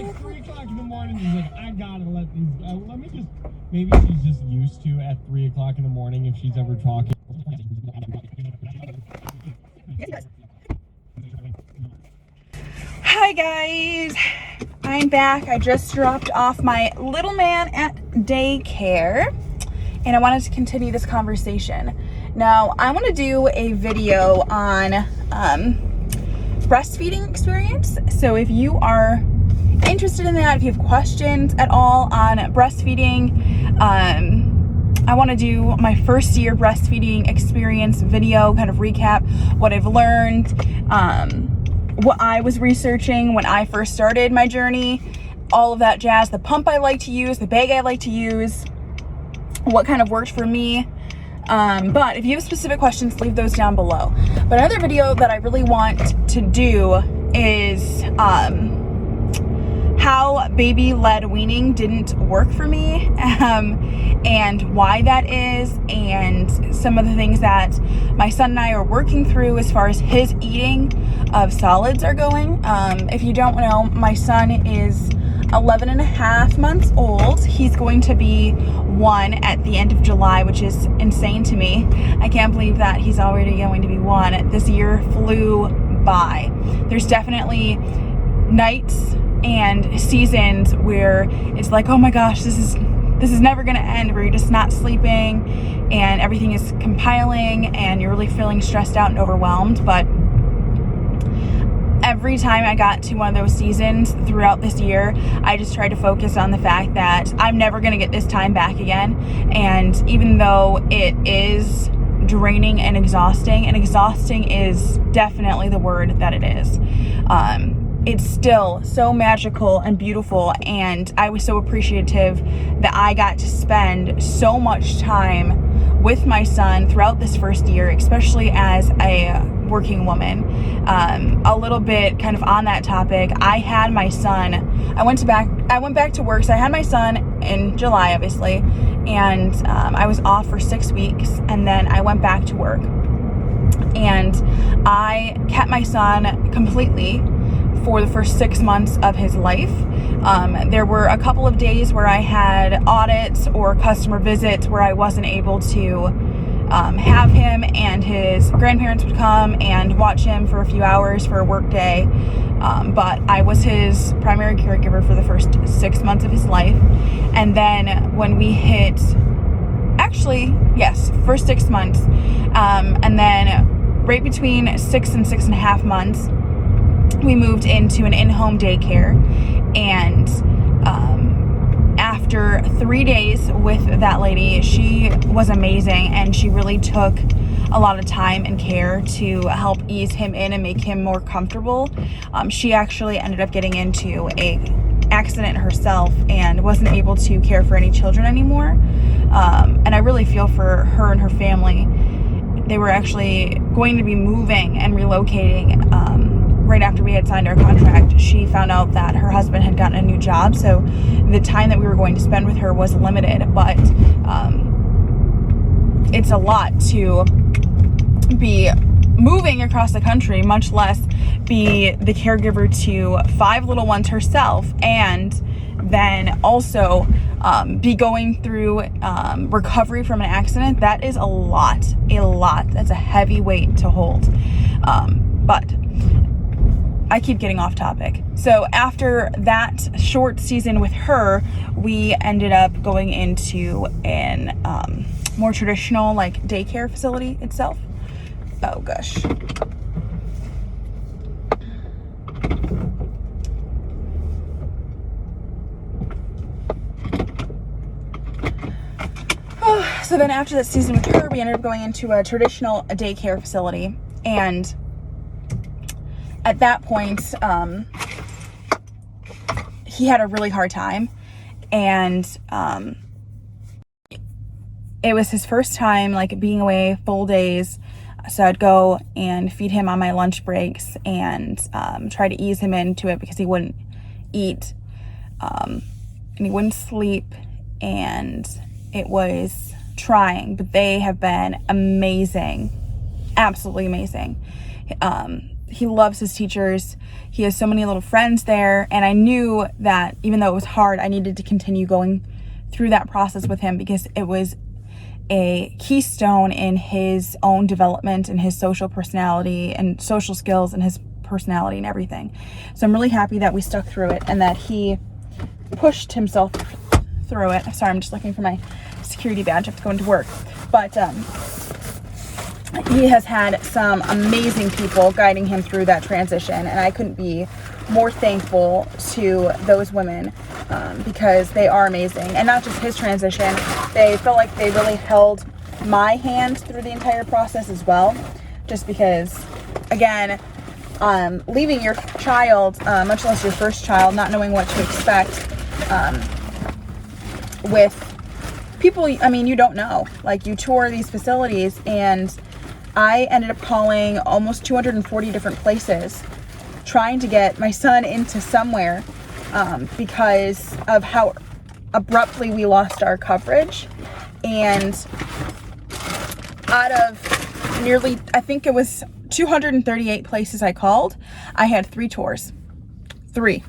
at 3 o'clock in the morning, he's like, I gotta let these, let me just, maybe she's just used to at 3 o'clock in the morning if she's ever talking. Hi guys, I'm back. I just dropped off my little man at daycare and I wanted to continue this conversation. Now, I want to do a video on breastfeeding experience. So if you are interested in that, if you have questions at all on breastfeeding, I want to do my first year breastfeeding experience video, kind of recap what I've learned, what I was researching when I first started my journey, all of that jazz, the pump I like to use, the bag I like to use, what kind of worked for me. But if you have specific questions, leave those down below. But another video that I really want to do is how baby-led weaning didn't work for me, and why that is, and some of the things that my son and I are working through as far as his eating of solids are going. If you don't know, my son is 11 and a half months old. He's going to be 1 at the end of July, which is insane to me. I can't believe that he's already going to be 1. This year flew by. There's definitely nights and seasons where it's like, oh my gosh, this is never gonna end, where you're just not sleeping and everything is compiling and you're really feeling stressed out and overwhelmed. But every time I got to one of those seasons throughout this year, I just tried to focus on the fact that I'm never gonna get this time back again. And even though it is draining and exhausting is definitely the word that it is, it's still so magical and beautiful, and I was so appreciative that I got to spend so much time with my son throughout this first year, especially as a working woman. A little bit kind of on that topic, I had my son, I went back to work, so I had my son in July, obviously, and I was off for 6 weeks, and then I went back to work, and I kept my son completely for the first 6 months of his life. There were a couple of days where I had audits or customer visits where I wasn't able to have him, and his grandparents would come and watch him for a few hours for a work day. But I was his primary caregiver for the first 6 months of his life. And then when we hit, first 6 months, and then right between 6 and 6.5 months, we moved into an in-home daycare, and after 3 days with that lady, she was amazing, and she really took a lot of time and care to help ease him in and make him more comfortable. She actually ended up getting into an accident herself and wasn't able to care for any children anymore, and I really feel for her and her family. They were actually going to be moving and relocating right after we had signed our contract. She found out that her husband had gotten a new job, so the time that we were going to spend with her was limited. But it's a lot to be moving across the country, much less be the caregiver to 5 little ones herself, and then also be going through recovery from an accident. That is a lot. That's a heavy weight to hold. But I keep getting off topic. So after that short season with her, we ended up going into an more traditional, like, daycare facility itself. Oh gosh. So then after that season with her, we ended up going into a traditional daycare facility, and at that point, he had a really hard time, and it was his first time, like, being away full days. So I'd go and feed him on my lunch breaks and try to ease him into it, because he wouldn't eat and he wouldn't sleep, and it was trying. But they have been amazing, absolutely amazing. he loves his teachers. He has so many little friends there. And I knew that even though it was hard, I needed to continue going through that process with him because it was a keystone in his own development and his social personality and social skills and his personality and everything. So I'm really happy that we stuck through it and that he pushed himself through it. Sorry, I'm just looking for my security badge. I have to go into work. But he has had some amazing people guiding him through that transition, and I couldn't be more thankful to those women because they are amazing. And not just his transition, they felt like they really held my hand through the entire process as well, just because, again, leaving your child, much less your first child, not knowing what to expect with people, I mean, you don't know. Like, you tour these facilities, and I ended up calling almost 240 different places trying to get my son into somewhere because of how abruptly we lost our coverage. And out of nearly, I think it was 238 places I called, I had 3 tours. 3.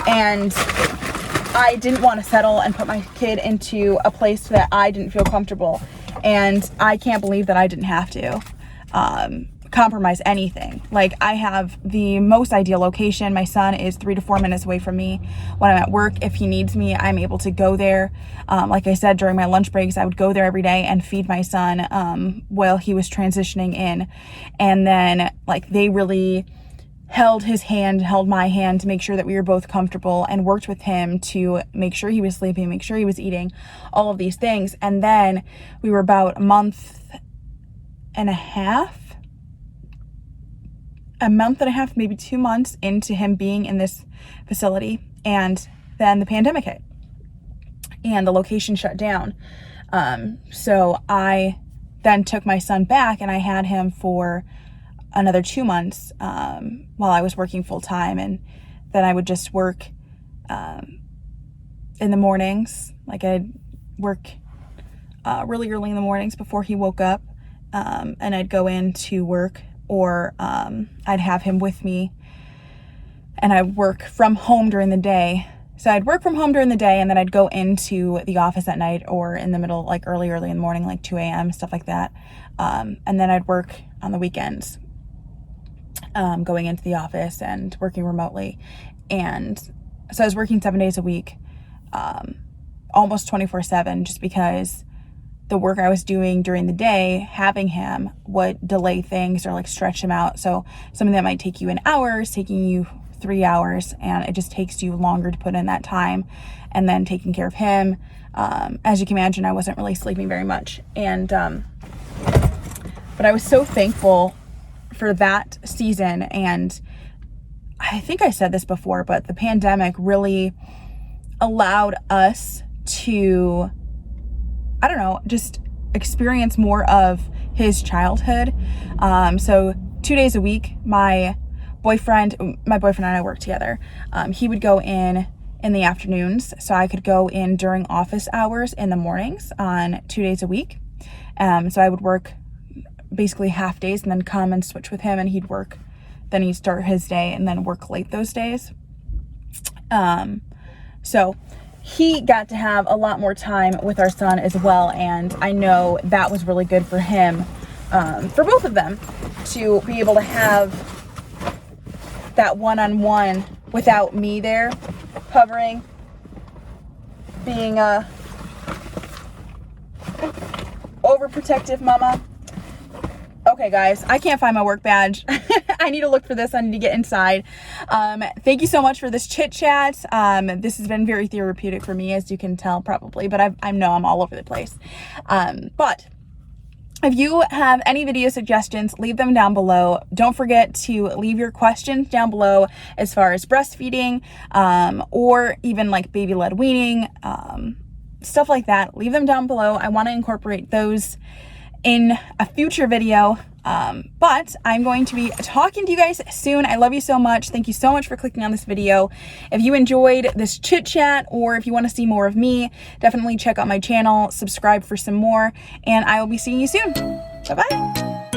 And I didn't want to settle and put my kid into a place that I didn't feel comfortable. And I can't believe that I didn't have to compromise anything. Like, I have the most ideal location. My son is 3 to 4 minutes away from me. When I'm at work, if he needs me, I'm able to go there. Like I said, during my lunch breaks, I would go there every day and feed my son while he was transitioning in. And then, like, they really held his hand, held my hand to make sure that we were both comfortable, and worked with him to make sure he was sleeping, make sure he was eating, all of these things. And then we were about a month and a half, maybe 2 months into him being in this facility. And then the pandemic hit and the location shut down. So I then took my son back, and I had him for another 2 months while I was working full time. And then I would just work in the mornings. Like, I'd work really early in the mornings before he woke up, and I'd go in to work, or I'd have him with me, and I'd work from home during the day. So I'd work from home during the day, and then I'd go into the office at night, or in the middle, like early in the morning, like 2 a.m., stuff like that. And then I'd work on the weekends, going into the office and working remotely. And so I was working 7 days a week, almost 24/7, just because the work I was doing during the day, having him, would delay things or like stretch him out. So something that might take you an hour is taking you 3 hours, and it just takes you longer to put in that time. And then taking care of him, as you can imagine, I wasn't really sleeping very much. And but I was so thankful for that season. And I think I said this before, but the pandemic really allowed us to, I don't know, just experience more of his childhood. So 2 days a week, my boyfriend and I worked together. He would go in the afternoons, so I could go in during office hours in the mornings on 2 days a week. So I would work basically half days and then come and switch with him, and he'd work. Then he'd start his day and then work late those days. So he got to have a lot more time with our son as well, and I know that was really good for him, for both of them, to be able to have that one-on-one without me there hovering, being a overprotective mama. Okay, guys, I can't find my work badge. I need to look for this. I need to get inside. Thank you so much for this chit chat. This has been very therapeutic for me, as you can tell probably, but I know I'm all over the place. But if you have any video suggestions, leave them down below. Don't forget to leave your questions down below as far as breastfeeding, or even like baby-led weaning, stuff like that. Leave them down below. I want to incorporate those in a future video, but I'm going to be talking to you guys soon. I love you so much. Thank you so much for clicking on this video. If you enjoyed this chit chat, or if you want to see more of me, definitely check out my channel, subscribe for some more, and I will be seeing you soon. Bye bye.